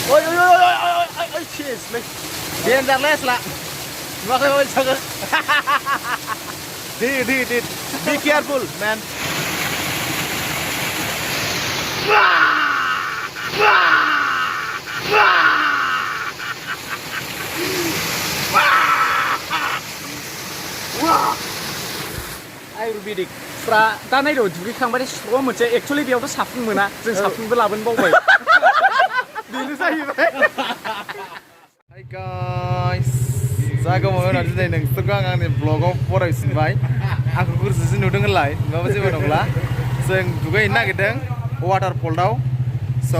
Ôi ôi ôi ôi ôi ôi ôi cheers mày. Điên ra less lạ. Mà cái ôi sao cơ. Đi. Be careful man. Ayurvedic. फ्रा दा नायद' दुगैखांबाथाय स्र' मोनसे actually बेयावथ' साफुन मोना जों साफुनबो लाबोनो बावबाय बेनो जाहैबाय Hi guys. जागौमोन होननानै दिनै नोंसोरखौ आंनि ब्लगाव फरायफिनबाय आंखौ गुरजुजों नुदों होनलाय माबा जेबो नंला जों दुगैहैनो नागिरदों वाटारफलाव स'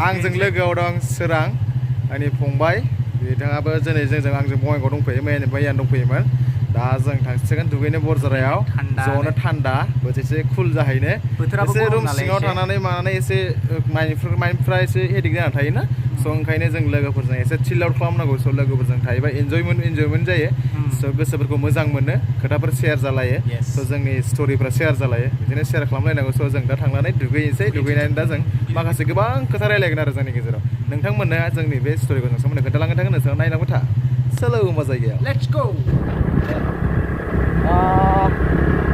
आंजों लोगोआव दं सोरां आंनि फंबाय बिथाङाबो दिनै जोंजों आंजों बङाइगाव दंफैयो मैयानो दंफैयोमोन दा जों थांसिगोन दुगैनो बरजरायाव ज'नो थान्दा बोथिसे कुल जाहैनो एसे रुम सिङाव थानानै मानानै एसे माइन्डफ्रा एसे हेडेक जानानै थायोना स' ओंखायनो जों लोगोफोरजों एसे चिल आउट खालामनांगौ स' लोगोफोरजों थायोबा इन्जयमेन्ट जायो स' गोसोफोरखौ मोजां मोनो खोथाफोर शेयार जालायो स' जोंनि स्ट'रिफ्रा शेयार जालायो बिदिनो शेयार खालामलायनांगौ स' जों दा थांनानै दुगैनोसै दुगैनानै दा जों माखासे गोबां खोथा रायलायगोन आरो जोंनि गेजेराव नोंथांमोननो जोंनि बे स्ट'रिखौ नोंथांमोननो खोन्थालांबाय थागोन नोंसोर नायलांबाय था सोलो मा जायगायाव लेट्स गो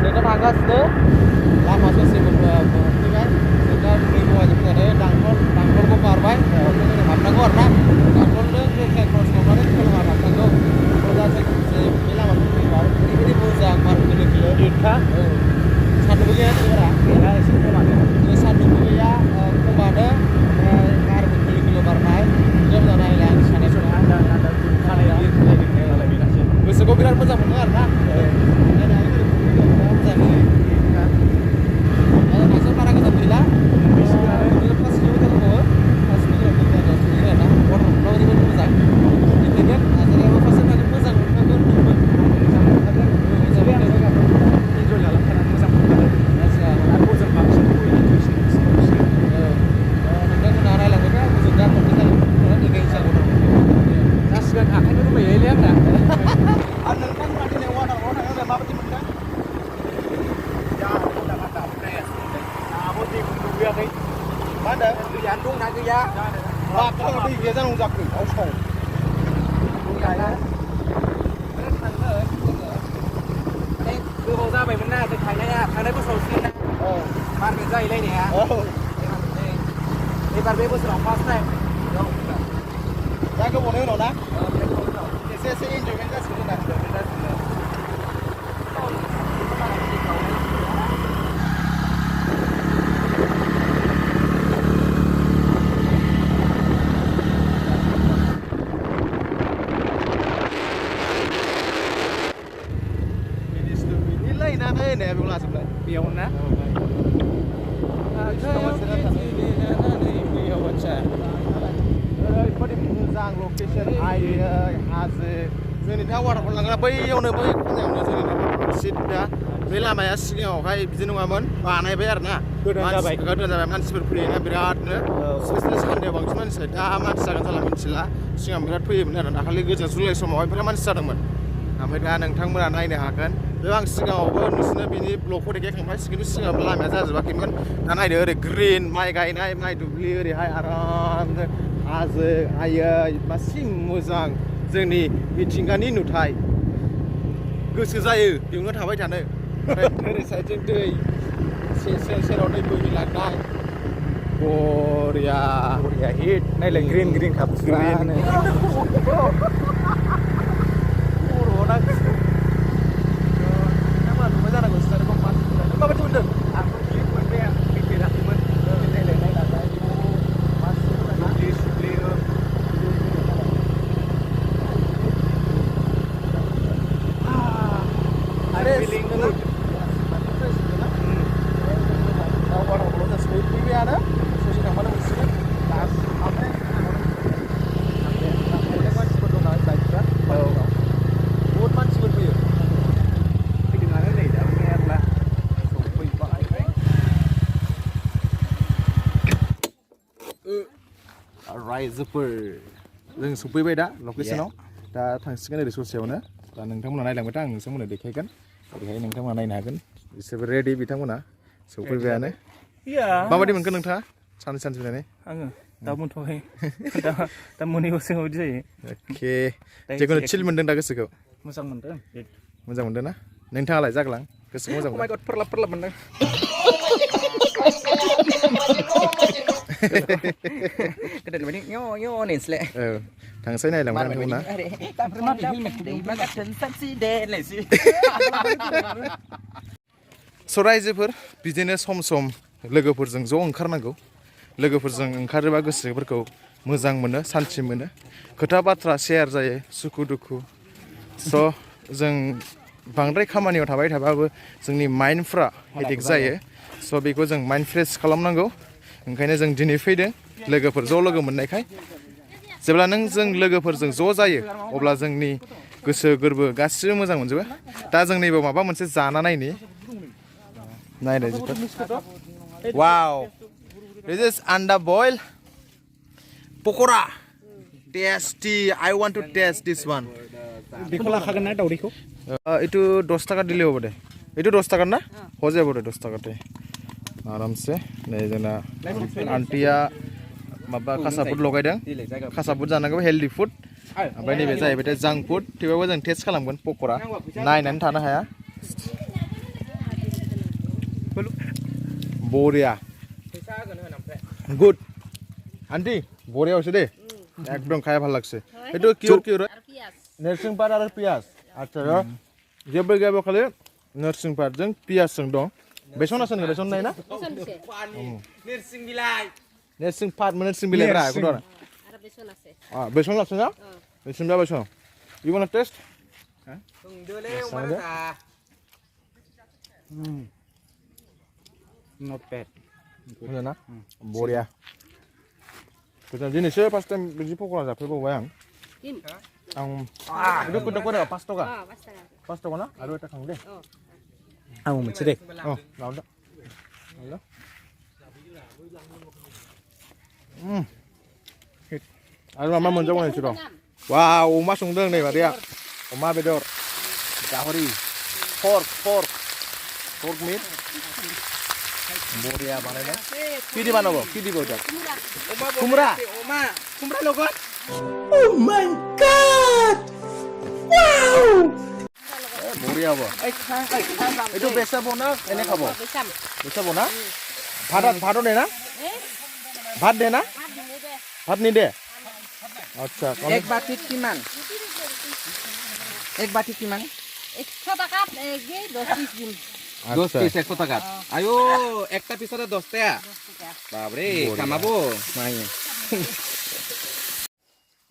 जों दा थांगासिनो लामा ससे मोनफैबाय जों दा दै बङाइजों फैनानै दांखलखौ बारबाय जों हाबनांगौ आरो ना दांखलनो ट्रेन क्रस खालामनानै खोलाहा हाबनांगौ दा जों बे लामाखौ फैबा ओरैबायदि मोजां बार खोलो खोलो रेडखा सान्दुंबो गैया बारा गैया एसे खमानो सान्दुंबो गैया खमानो ओमफ्राय बारबो खोलो खोलो बारनाय बिदिनो मोजां नायलाय आं सानाय समाव गोसोखौ बिराद मोजां मोनो आरो ना बारा गोजान गैला 5 किल'मिटार दंबावो 5 किल'मिटार आरोना वाटारफलाव ओरैबायदि मोजां बेनिखायनो नाजानायाबो फार्स्ट टाइम मोजां मोनखागोन इन्जय लालांखानानै मोजां मोनखादों आरो हजों बांसिन नोंथांमोनहा रायलांबाय दा हजों दा खनसे जागोन जासिगोन आखाइनो रुबायलै आंना आरो नोंथांमोना दिनै वाटारफलाव थांनानै माबायदि मोनदों दाबो दैखौ दुगैयाखै मा होनदों दैयानो दंना गैया बाथौआव दै गैया जानांगौ जाखो आवसाव गोबाव जाबायमोन ना जों थांनाय बोसोरावसो ना मार्केट जाहैलायनाया एबार बे बोसोराव फार्स्ट टाइम दा गोबावनि उनाव ना एसे इन्जयमेन्ट जासिगोन जोंना होनाया बेयाव लाजोबलाय बेयाव ना ओरैबादि मोजां लकेसन आयै हाजो जोंनि दा वाटारफल लांग्रा बैयावनो बै खनायावनो जोंनि सिदा बे लामाया सिगाङावहाय बिदि नङामोन बानायबाय आरो ना गोदान जाबाय मानसिफोर फैयोना बिरादनो स्पेसियेलि सानदेआव बांसिन मानसि दा मानसि जागोन जाला मिथिला सिगां बिराद फैयोमोन आरो दाखालि गोजां जुलाइ समावहाय बिराद मानसि जादोंमोन ओमफ्राय दा नोंथांमोना नायनो हागोन बेयाव आं सिगाङावबो नोंसोरनो बिनि ब्लगखौ देखायखांबाय खिन्थु सिगाङाव लामाया जाजोबाखैमोन दा नायदो ओरै ग्रिन माइ गायनाय माइ दुब्लि ओरैहाय आरामनो हाजो आयै मासि मोजां जोंनि मिथिंगानि नुथाय गोसो जायो बेयावनो थाबाय थानो ओरै साइडजों दै सेराव दै बोहैलांनाय बरिया हिट नायलाय ग्रिन खाब ग्रिन माबायदि मोनदों आंथ' क्लिप मोनबाय आं फैफेराखैमोन फैबायानो ससे थांबानो मोनसिगोन मानसिफोर दं ना बाइकफ्रा बहुद मानसिफोर फैयो फैदोंआनो नै दा मेरला रायजोफोर जों सफैबाय दा लकेसनाव दा थांसिगोन ओरै ससेयावनो दा नोंथांमोना नायलांबाय आं नोंथांमोननो देखायगोन ओरैहाय नोंथांमोना नायनो हागोन बिसोरबो रेडि बिथांमोना सफैबायानो माबायदि मोनखो नोंथाङा सानसे फैनानै आङो दा मोनथ'वाखै दा मोनैखौसो माबायदि जायो अके जिखुनु चिल मोनदों दा गोसोखौ मोजां मोनदों मोजां मोनदों ना नोंथाङालाय जाग्लां गोसोखौ मोजां मोनदों फोरलाब मोनदों गोदोनि बायदि यो होनसैलाय औ थांसै नायलांबाय नोंथांमोना मा हेलमेट मा गाथोन सानसि दे होनलायसै स' रायजोफोर बिदिनो सम सम लोगोफोरजों ज' ओंखारनांगौ लोगोफोरजों ओंखारोबा गोसोफोरखौ मोजां मोनो सान्थि मोनो खोथा बाथ्रा शेयार जायो सुखु दुखु स' जों बांद्राय खामानियाव थाबाय थाबाबो जोंनि माइन्डफ्रा हेडेक जायो स' बेखौ जों माइन्ड फ्रेस खालामनांगौ ओंखायनो जों दिनै फैदों लोगोफोर ज' लोगो मोननायखाय जेब्ला नों जों लोगोफोरजों ज' जायो अब्ला जोंनि गोसो गोरबो गासिबो मोजां मोनजोबो दा जों नैबे माबा मोनसे जाना नायनि नायनाय वाव दिस इज आन्डा बयल पक'रा tasty I want to taste this one बेखौ लाखागोन ना दावदैखौ এইটো 10 টাকা দিলে হ'ব দে এইটো 10 টাকা না হৈ যাব দে 10 টাকাতে आरामसे नै जोंना आन्टिया माबा खासाफुड लगायदों खासाफुड जानांगौ हेल्दी फुड ओमफ्राय नैबे जाहैबाय जांक फुड थेवबाबो जों टेस्ट खालामगोन पक'रा नायनानै थानो हाया बरिया गुड आन्टी बरिया হৈছে दे एकदम खाया ভাল লাগছে এইটো কিউর কিউর नोरसिं पात आरो पियाज आच्छा जेबो गैयाबो खालि नोरसिं पातजों पियाजजों दं बेसन आसन बेसन नाय ना नोरसिं बिलाइ नोरसिं पात नोरसिं बिलाइ ब्रा बेखौ आरो बेसन আছে बेसन আছে ना बेसन दा बेसन you want to taste संदोले अमारा not bad मोजां ना बरिया गोजान दिनैसो फार्स्ट टाइम बिदि पक'रा जाफेरबावबाय आं itu kuda-kuda pas toga. Pas toga na? Aduh eta kang deh. Aku montse deh. Oh, enggak ada. Ada. Aduh mama montse wong itu dong. Wow, Oma sungdeng nih Maria. Oma bedor. Gahori. Pork meat. Boria mana nih? Kidi mana bo? Kidi bodak. Kumra. Kumra logot. Oh my god! Wow! Boria bo. Itu biasa bona, ini kabo. Biasa bona? Bhat deh na? Bhat deh na? Bhat nih deh. अच्छा एक बाटी किमान एक बाटी किमान 100 টাকা গে 10 piece দিন 10 piece 100 টাকা আয়ো একটা পিসরে 10 টাকা বাবরে কামাবো মাই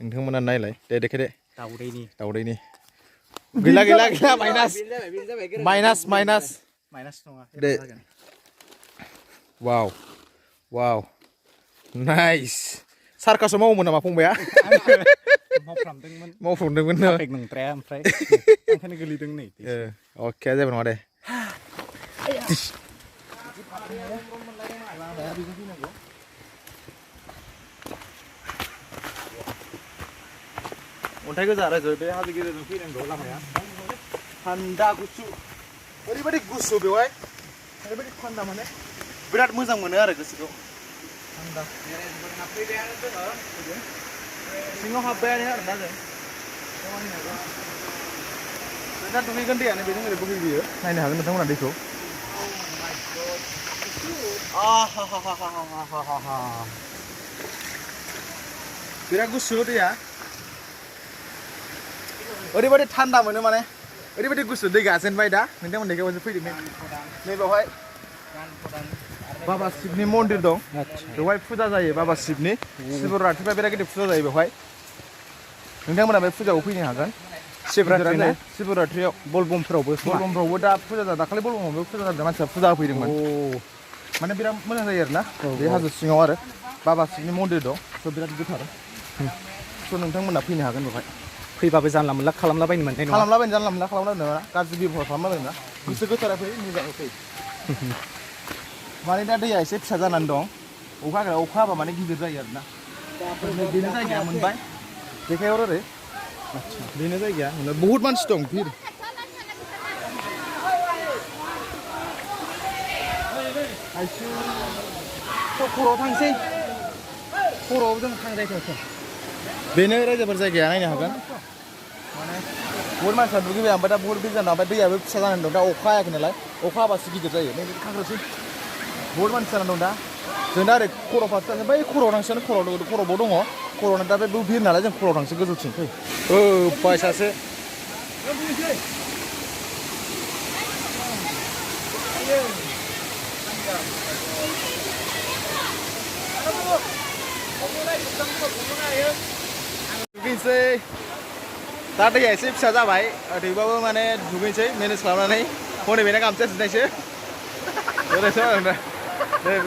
नोंथांमोना नायलाय दे देखे दे दाउदैनि गैला माइनास नङा दे वाव नाइस सारकासो मावोमोन नामा फंबाया मावफ्रामदोंमोन नंद्राया ओमफ्राय ओंखायनो गोलैदों नै अके जेबो नङा दे अन्थाइ गोजा आरो बे हाजो गेजेरजों फैनांगौ लामाया थान्दा गुसु ओरैबायदि गुसु बेवहाय ओरैबायदि थान्दा माने बिराद मोजां मोनो आरो गोसोखौ थान्दा सिङाव हाबबायानो आरोना जों दा दुगैगोन दैयानो बेजों ओरै बोहैबोयो नायनो हागोन नोंथांमोना दैखौ बिराद गुसु दैया ओरैबायदि थान्दा मोनो माने ओरैबायदि गुसु दै गाजेनबाय दा नोंथांमोन देखैबासो फैदों नै बेवहाय बाबा शिबनि मन्दिर दं बेवहाय फुजा जायो बाबा शिबनि शिवरात्रिबा बिराद गिदिर फुजा जायो बेवहाय नोंथांमोना बे फुजायाव फैनो हागोन शिवरात्रियाव बलबमफ्रावबो दा फुजा जादों दाखालि बलबमावबो फुजा जादों मानसिया फुजा होफैदोंमोन माने बिराद मोजां जायो आरोना बे हाजो सिङाव आरो बाबा शिबनि मन्दिर दं स' बिराद गोथार स' नोंथांमोना फैनो हागोन बेवहाय फैबाबो जानला मोनला खालामलाबायनो मोननाय नङा जानला मोनला खालामलाबायनो नङा गाज्रि बिबहार खालामलाबायनो नङा गोसो गोथारा फै मोजाङै फै माने दा दैया एसे फिसा जानानै दं अखा हाबा माने गिदिर जायो आरोना बेनो जायगाया मोनबाय जेखायाव ओरै बेनो जायगाया बहुत मानसि दं भिर खर'आव थांसै खर'आव जों थांजायथ' बेनो रायजोफोर जायगाया नायनो हागोन बहुत मानसिया दुगैबाय ओमफ्राय दा बहुत दै जाना ओमफ्राय दैयाबो फिसा जानानै दं दा अखा हायाखै नालाय अखा हाबासो गिदिर जायो नै थांग्रोसै बहुत मानसि जानानै दं दा जों दा ओरै खर' फारसे थांसै बै खर'आव थांसै खर'बो दङ खर'ना दा बे भिर नालाय जों खर'आव थांसै गोजौथिं फै फैसासो दुगैनोसै दा दैया एसे फिसा जाबाय थेवबाबो माने दुगैनोसै मेनेज खालामनानै हनै बेना गामसा सुनायसो ओरैसो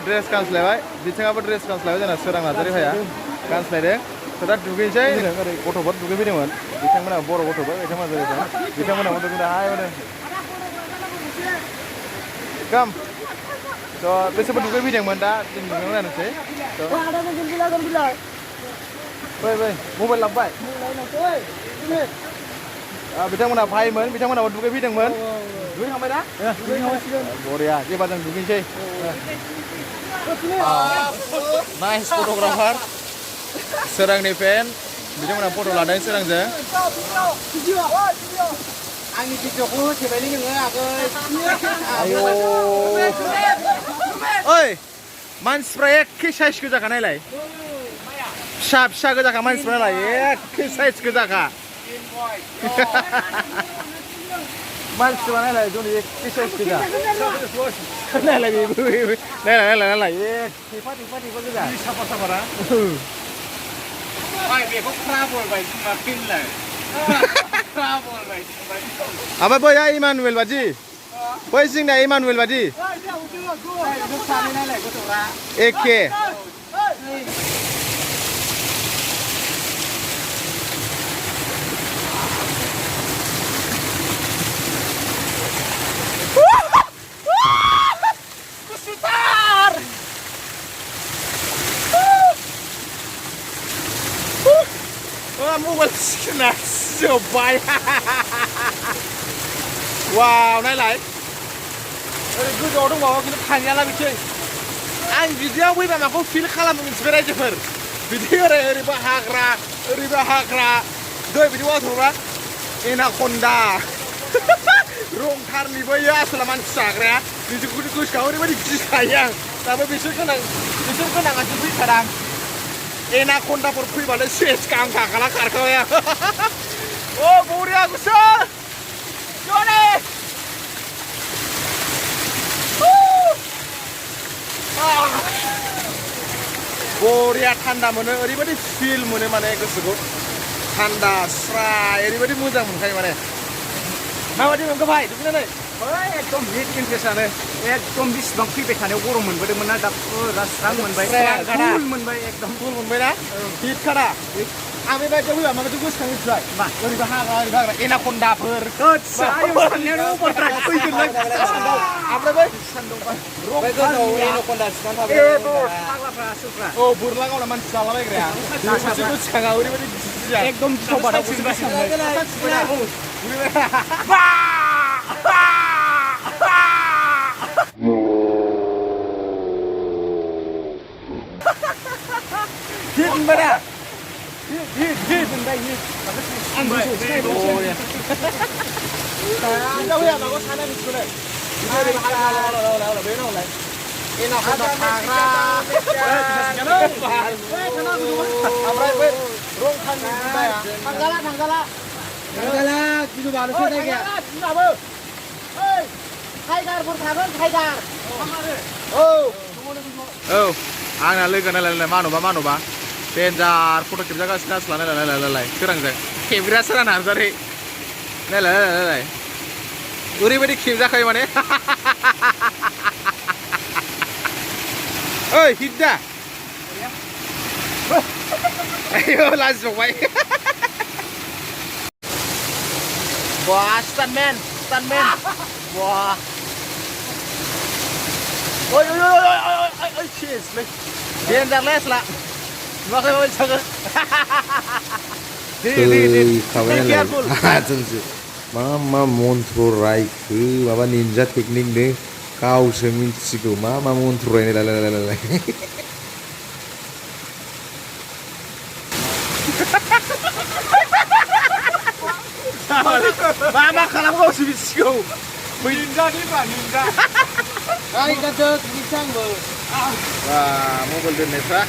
ड्रेस गानस्लायबाय बिथाङाबो ड्रेस गानस्लायबाय जोंना सोरां नार्जारि भाइया गानस्लायदों दा दुगैनोसै ओरै गथ'फोर दुगैफैदोंमोन बिथांमोना बर' गथ'फोर बिथांमोनाबो दुगैदों हाय होदों गाम थ' बिसोरबो दुगैफैदोंमोन दा जों दुगैनानैसै फै मबाइल लांबाय बिथांमोना भाइमोन बिथांमोनाबो दुगैफैदोंमोन दुगैखांबाय ना बरिया एबार जों दुगैनोसै नाइस फट'ग्राफार सोरांनि फेन बिथांमोना फट' लादों सोरांजों आंनि भिडिअखौ होथेबायलै नोङो आगै ओइ मानसिफ्रा एखे साइज गोजाखा नायलाय फिसा फिसा गोजाखा मानसिफ्रा नायलाय एखे साइज गोजाखा मानसिफ्रा नायलाय जोंनि एखे साइज गोजा नायलाय बेबो नायलाय एखे फाटिफा गोजा साफा साफारा बेखौ क्राबरबाय फिनलाय ओमफ्राय बैया इमानुवेल बादि बै जोंनिया इमानुवेल बादि एखे mobile skina जोब्बाय वाव नायलाय ओरै गोजौआव दंबावो खिन्थु थांजाला बिथिं आं बिदियाव फैबा माखौ फिल खालामो मिथिबाय रायजोफोर बिदि ओरैबो हाग्रा ओरैबो हाग्रा दै बिदि वाथरबा एनाकन्दा रंथारनि बैयो आसला मानसि जाग्राया बिदिखौ गोसोआव ओरैबायदि गिखायो आं दाबो बिसोर गोनाङासो फैखादां एनाकन्दाफोर फैबालाय सेस गां गाखाला खारखाबाय आं ओ बरिया गुसु जने बरिया थान्दा मोनो ओरैबायदि फिल मोनो माने गोसोखौ थान्दा स्राय ओरैबायदि मोजां मोनखायो माने माबायदि मोनखो भाइ दुगैनानै एकदम हिट इन्ट्रेस्टआनो एकदम बिसिबां फैबाय थानायाव गरम मोनबोदोंमोन ना दा फुरा स्रां मोनबाय कुल मोनबाय एकदम कुल मोनबाय ना हिट खादा आं बेबायदियाव फैबा माबायदि गोसोखाङो मिथिबाय मा ओरैबो हाग्रा एनाकन्दाफोर औ बोरला गावना मानसि जालाबायग्राया गोसोखाङा ओरैबायदि एकदम हिट मोनबाय दा हिट मोनबाय हिट औ आंना लोगो नायलाय मानबा डेन्जार फट' खेबजागासिनो आसला नायलाय सोरांजों खेबग्राया सोरां नार्जारि नायलाय ओरैबायदि खेबजाखायो माने ओइ हिट दा आयौ लाजिबावबाय बा स्टान्टमेन बा ओइ चेसलै डेन्जारलै आसला नुवाखै माबायदि थागोन जोंसो मा मन्त्र रायखो माबा निन्जा टेकनिकनो गावसो मिथिगौ मा मन्त्र रायनाय मा खालामगावसो बिसिखौ निन्जानि बा Ninja Ay, kata pisang bo. Wah, mobil Indonesia.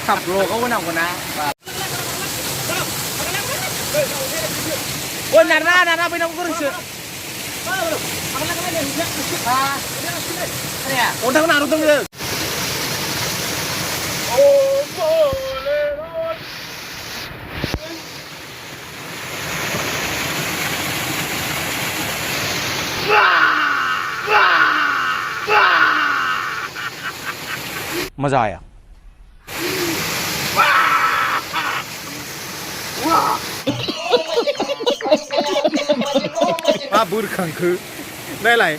ขับโลเขาก็หนักกว่านะโอ้ยนาไปน้องก็รู้สึกโอ้ทั้งนารู้ทั้งเรื่องमजा आया मा बुरखांखो नायलाय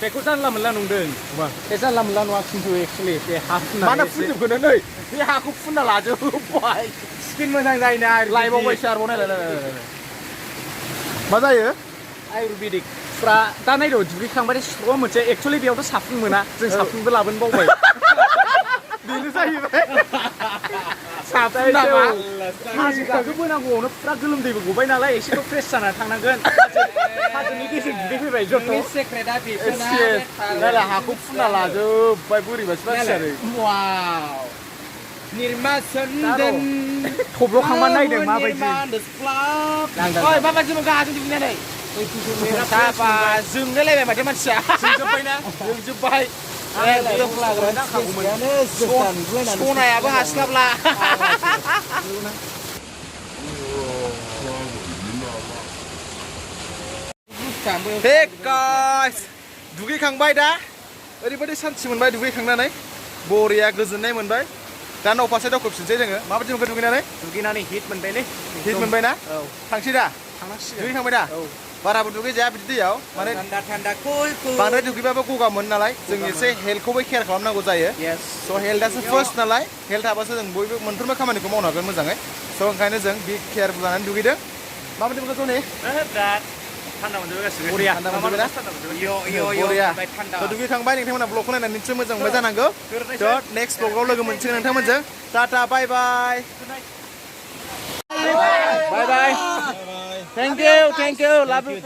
बेखौ जानला मोनला नंदों बे जानला मोनला नङा खिन्थु एक्सुवेलि बे हा फुनना मानो फुनजोबखोनो नै बे हाखौ फुनना लाजोबबाय स्किन मोजां जायोना लाइबावबायसो आरोबाव नायलाय मा जायो आयुर्वेदिक फ्रा दा नायद' दुगैखांबाथाय स्र' मोनसे एक्सुवेलि बेयावथ' साफुन मोना जों साफुनबो लाबोनो बावबाय बेनो जाहैबाय साफुन नामा हाजो बोनांगौआवनो फुरा गोलोमदैबो गबाय नालाय एसेथ' फ्रेस जानानै थांनांगोन हाजोनि दैजों दुगैफैबाय जथ' सेक्रेटा बेसोना नायलाय हाखौ फुनना लाजोबबाय बोरैबासो बासिजारो वाव निर्मा सन्दन थब्ल'खांबा नायदों माबायदि ओइ माबायदि मोनखा हाजों दुगैनानै साफा जोंलायलायबाय माथो मानसिया जोंजोब्बायना जोंजोब्बाय सनायाबो हास्लाबला हे गाइस दुगैखांबाय दा ओरैबायदि सान्थि मोनबाय दुगैखांनानै बरिया गोजोननाय मोनबाय दा न' फारसे दावखोफिनसै जोङो माबायदि मोनखो दुगैनानै हिट मोनबायलै हिट मोनबाय ना औ थांसै दा थांनांसिगोन दुगैखांबाय दा बाराबो दुगैजाया बिदि दैयाव माने थान्दा कुल कुल बांद्राय दुगैबाबो गगा मोनो नालाय जों एसे हेल्थखौबो केयार खालामनांगौ जायो स' हेल्थआसो फार्स्ट नालाय हेल्थ थाबासो जों बयबो मोनफ्रोमबो खामानिखौ मावनो हागोन मोजाङै स' ओंखायनो जों बि केयारफुल जानानै दुगैदों माबायदि मोनखो ज'नि बिराद थान्दा मोनजोबबाय गासिबो बरिया थान्दा मोनजोबबाय ना बरिया थ' दुगैखांबाय नोंथांमोना ब्लगखौ नायनानै निसय मोजां मोनबाय जानांगौ थ' नेक्स्ट ब्लगाव लोगो मोनसिगोन नोंथांमोनजों टाटा bye bye bye bye thank you love U